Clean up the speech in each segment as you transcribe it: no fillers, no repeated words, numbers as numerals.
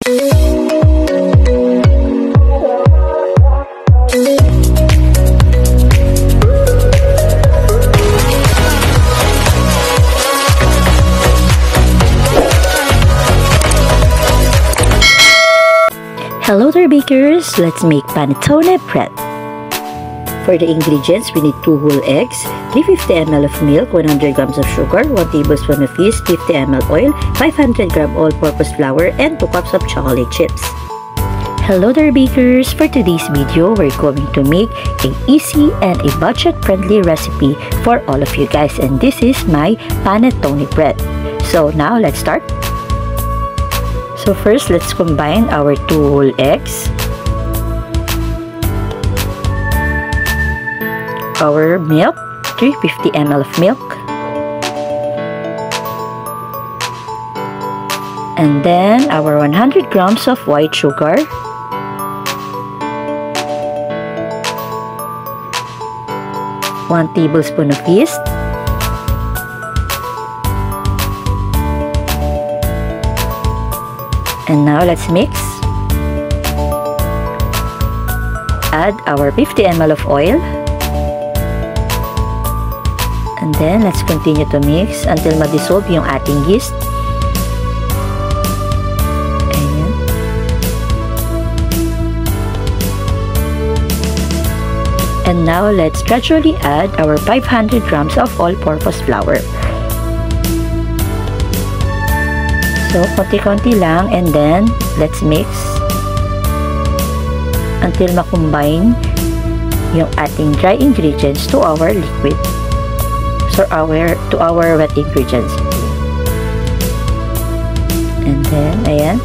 Hello there bakers, let's make panettone bread. For the ingredients, we need 2 whole eggs, 350 ml of milk, 100 grams of sugar, 1 tablespoon of yeast, 50 ml oil, 500 gram all-purpose flour, and 2 cups of chocolate chips. Hello there bakers, for today's video, we're going to make an easy and a budget-friendly recipe for all of you guys, and this is my panettone bread. So now, let's start. So first, let's combine our 2 whole eggs, our milk, 350 ml of milk, and then our 100 grams of white sugar, one tablespoon of yeast, and now let's mix. Add our 50 ml of oil. And then let's continue to mix until ma-dissolve yung ating yeast. Ayan. And now let's gradually add our 500 grams of all-purpose flour. So, konti-konti lang, and then let's mix until ma-combine yung ating dry ingredients to our liquid. So, to our wet ingredients. And then, ayan.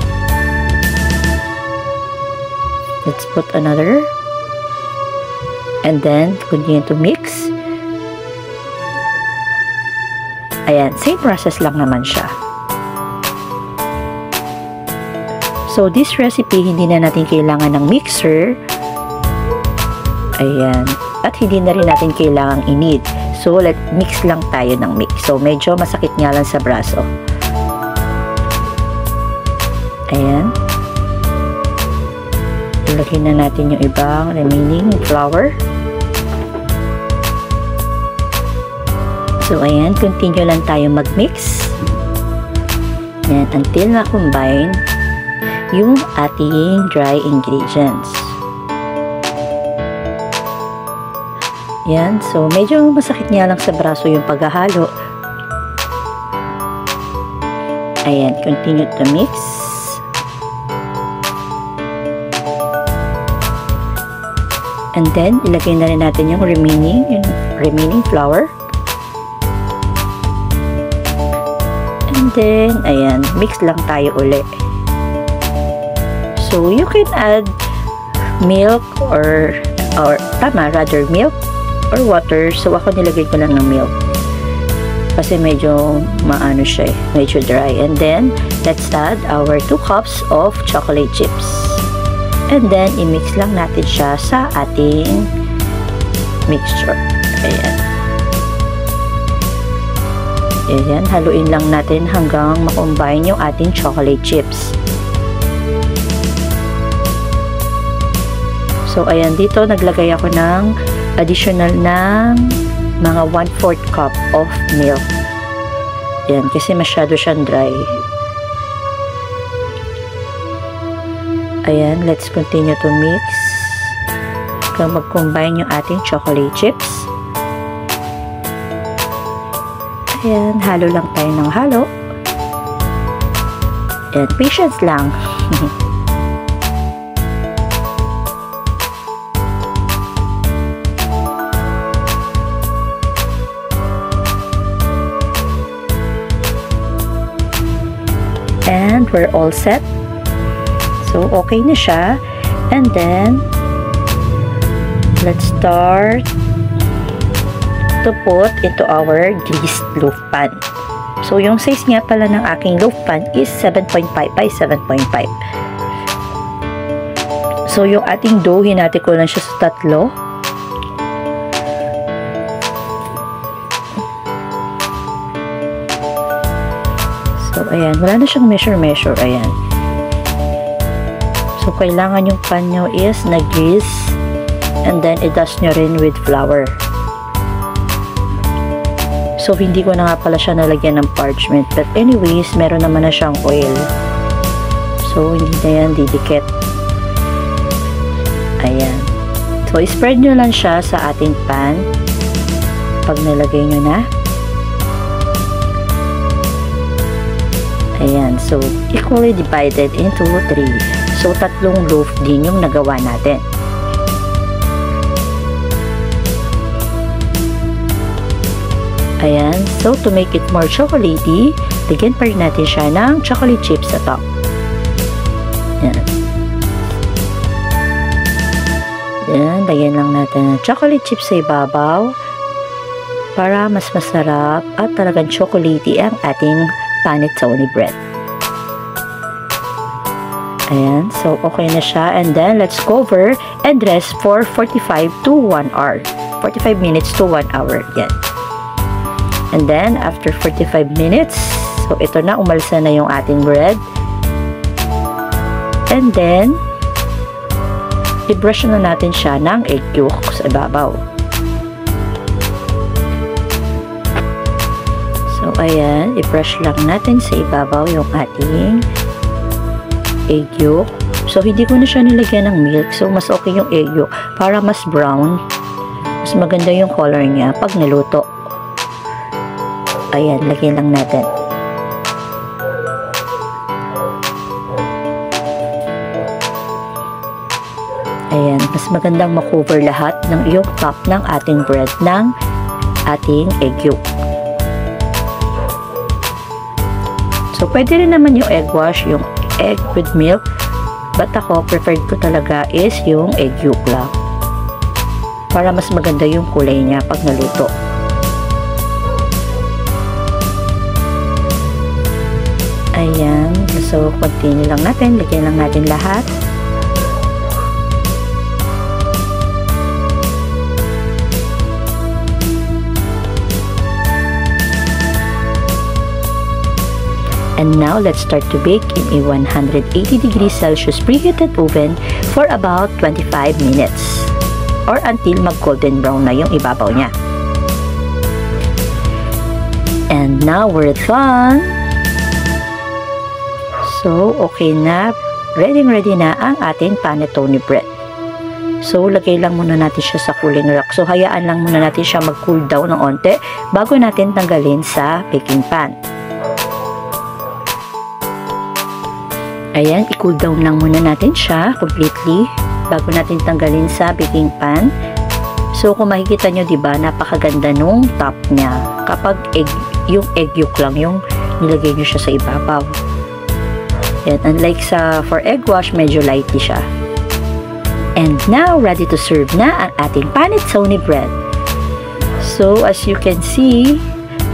Let's put another. And then, continue to mix. Ayan, same process lang naman siya. So, this recipe, hindi na natin kailangan ng mixer. Ayan. At hindi na rin natin kailangang i-knead. So, mix lang tayo ng mix. So, medyo masakit nga lang sa braso. Ayan. Ilagay na natin yung ibang remaining flour. So, ayan. Continue lang tayo mag-mix. Ayan. Until na-combine yung ating dry ingredients. Yan. So, medyo masakit nga lang sa braso yung paghahalo. Ayan. Continue to mix. And then, ilagay na rin natin yung remaining flour. And then, ayan. Mix lang tayo uli. So, you can add milk or milk or water. So, ako nilagay ko lang ng milk. Kasi medyo maano siya medyo dry. And then, let's add our 2 cups of chocolate chips. And then, i-mix lang natin siya sa ating mixture. Ayan. Ayan, haluin lang natin hanggang makombine yung ating chocolate chips. So, ayan, dito naglagay ako ng additional ng mga 1/4 cup of milk. Ayan, kasi masyado siyang dry. Ayan, let's continue to mix hanggang mag-combine yung ating chocolate chips. Ayan, halo lang tayo ng halo. Ayan, patience lang. And we're all set. So, okay na siya. And then, let's start to put into our greased loaf pan. So, yung size nga pala ng aking loaf pan is 7.5 by 7.5. So, yung ating dough, hinati ko lang siya sa 3. So, ayan. Wala na siyang measure. Ayan. So, kailangan yung pan nyo is na-grease. And then, i-dust nyo rin with flour. So, hindi ko na nga pala siya nalagyan ng parchment. But anyways, meron naman na siyang oil. So, hindi na yan didikit. Ayan. So, spread nyo lang siya sa ating pan. Pag nalagay nyo na. Ayan. So, equally divided into 3. So, 3 loaf din yung nagawa natin. Ayan. So, to make it more chocolatey, lagyan pa rin natin siya ng chocolate chips sa top. Ayan. Ayan. Lagyan lang natin ng chocolate chips sa ibabaw para mas masarap at talagang chocolatey ang ating panettone bread. Ayan. So, okay na siya. And then, let's cover and rest for 45 to 1 hour. 45 minutes to 1 hour. Yan. And then, after 45 minutes, so ito na, umalsa na yung ating bread. And then, i-brush na natin siya ng egg yolk sa ibabaw. So, ayan, i-brush lang natin sa ibabaw yung ating egg yolk. So, hindi ko na siya nilagyan ng milk. So, mas okay yung egg yolk para mas brown. Mas maganda yung color niya pag naluto. Ayan, lagyan lang natin. Ayan, mas magandang makover lahat ng yung top ng ating bread ng ating egg yolk. So, pwede rin naman yung egg wash, yung egg with milk. But ako, preferred ko talaga is yung egg yolk lang. Para mas maganda yung kulay niya pag naluto. Ayan. So, continue lang natin. Lagyan lang natin lahat. And now, let's start to bake in a 180 degrees Celsius preheated oven for about 25 minutes or until mag-golden brown na yung ibabaw niya. And now, we're done. So, okay na. Ready na ang ating panettone bread. So, lagay lang muna natin siya sa cooling rack. So, hayaan lang muna natin siya mag-cool down ng onte bago natin tanggalin sa baking pan. Ayan, i-cool down lang muna natin siya completely bago natin tanggalin sa baking pan. So, kung makikita nyo, diba, napakaganda nung top niya. Kapag yung egg yolk lang yung nilagay nyo siya sa ibabaw. Yan, unlike for egg wash, medyo lighty siya. And now, ready to serve na ang ating panettone bread. So, as you can see,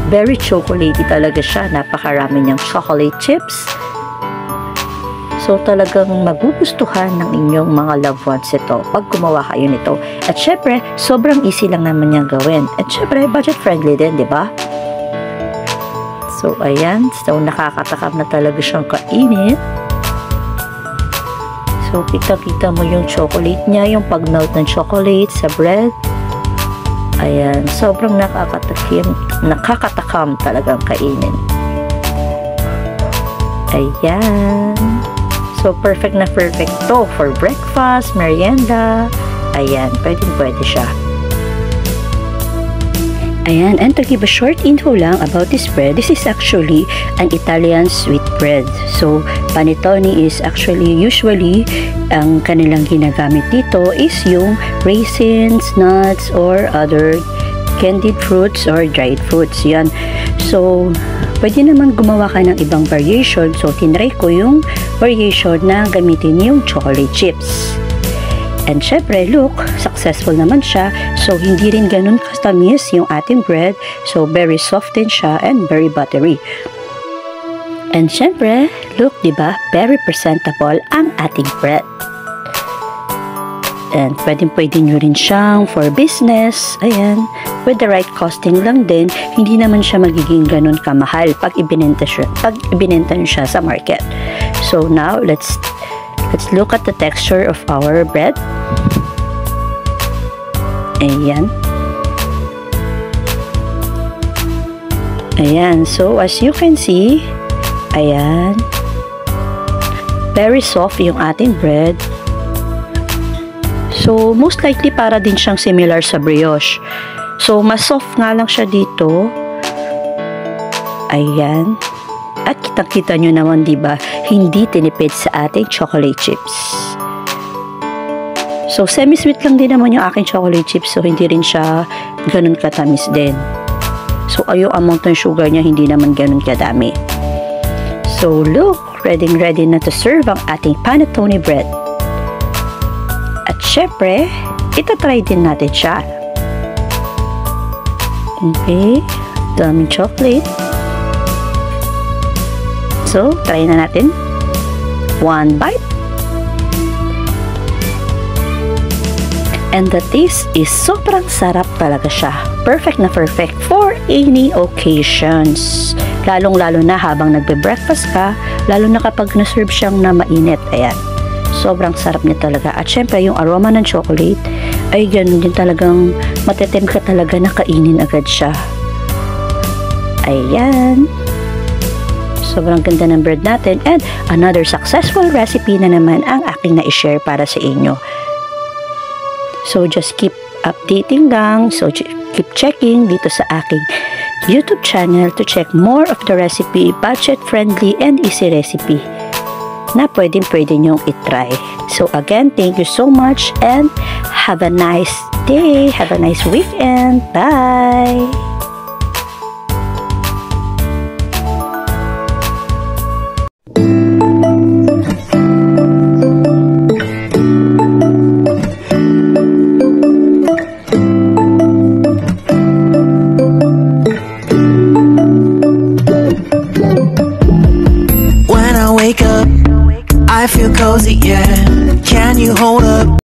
very chocolatey talaga siya. Napakarami niyang chocolate chips. So, talagang magugustuhan ng inyong mga loved ones ito pag gumawa kayo nito. At syempre, sobrang easy lang naman niyang gawin. At syempre, budget-friendly din, di ba? So, ayan. So, nakakatakam na talaga siyang kainin. So, kita-kita mo yung chocolate niya, yung pag-melt ng chocolate sa bread. Ayan. Sobrang nakakatakam talagang kainin. Ayan. So, perfect na perfect to for breakfast, merienda. Ayan. Pwede siya. Ayan, and to give a short info lang about this bread, this is actually an Italian sweet bread. So, panettone is actually, usually, ang kanilang ginagamit dito is yung raisins, nuts, or other candied fruits or dried fruits. Yan. So, pwede naman gumawa ka ng ibang variation. So, tinry ko yung variation na gamitin yung chocolate chips. And syempre, look, successful naman siya. So, hindi rin ganun kastamis yung ating bread. So, very soft din siya and very buttery. And syempre, look, diba? Very presentable ang ating bread. And pwede nyo rin siyang for business. Ayan. With the right costing lang din, hindi naman siya magiging ganun kamahal pag ibinenta nyo siya sa market. So, now, let's Let's look at the texture of our bread. Ayan. Ayan. So, as you can see, ayan. Very soft yung ating bread. So, most likely para din siyang similar sa brioche. So, mas soft nga lang siya dito. Ayan. At kitang-kita nyo naman, diba, hindi tinipid sa ating chocolate chips. So, semi-sweet lang din naman yung aking chocolate chips. So, hindi rin siya ganun katamis din. So, yung amount ng sugar niya, hindi naman ganun kadami. So, look, ready na to serve ang ating panettone bread. At syempre, itatry din natin siya. Okay, daming chocolate. So, try na natin. One bite. And the taste is sobrang sarap talaga siya. Perfect na perfect for any occasions. Lalong-lalo na habang nagbe-breakfast ka, lalo na kapag na-serve siyang na mainit. Ayan. Sobrang sarap niya talaga. At syempre, yung aroma ng chocolate, ay ganun din talagang matetem ka talaga na kainin agad siya. Ayan. Sobrang ganda ng bread natin. And another successful recipe na naman ang aking na-share para sa inyo. So, just keep updating lang. So, keep checking dito sa aking YouTube channel to check more of the recipe, budget-friendly and easy recipe na pwede nyong itry. So, again, thank you so much and have a nice day. Have a nice weekend. Bye! I feel cozy, yeah. Can you hold up?